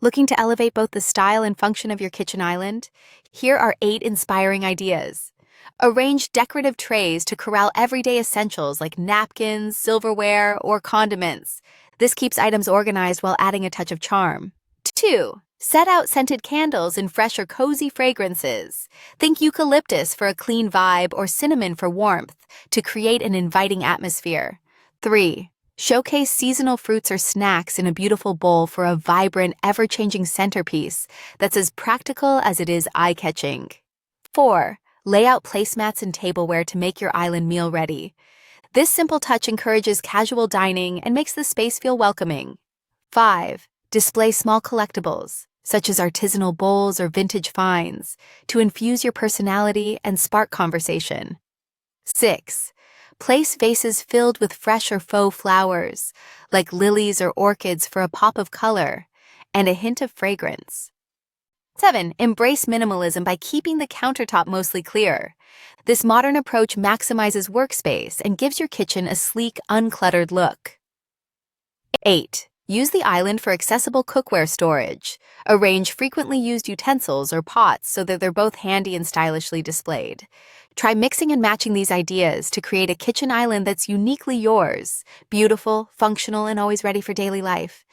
Looking to elevate both the style and function of your kitchen island? Here are 8 inspiring ideas. Arrange decorative trays to corral everyday essentials like napkins, silverware, or condiments. This keeps items organized while adding a touch of charm. 2. Set out scented candles in fresh or cozy fragrances. Think eucalyptus for a clean vibe or cinnamon for warmth to create an inviting atmosphere. 3. Showcase seasonal fruits or snacks in a beautiful bowl for a vibrant, ever-changing centerpiece that's as practical as it is eye-catching. 4. Lay out placemats and tableware to make your island meal ready. This simple touch encourages casual dining and makes the space feel welcoming. 5. Display small collectibles, such as artisanal bowls or vintage finds, to infuse your personality and spark conversation. 6. Place vases filled with fresh or faux flowers, like lilies or orchids for a pop of color and a hint of fragrance. 7. Embrace minimalism by keeping the countertop mostly clear. This modern approach maximizes workspace and gives your kitchen a sleek, uncluttered look. 8. Use the island for accessible cookware storage. Arrange frequently used utensils or pots so that they're both handy and stylishly displayed. Try mixing and matching these ideas to create a kitchen island that's uniquely yours, beautiful, functional, and always ready for daily life.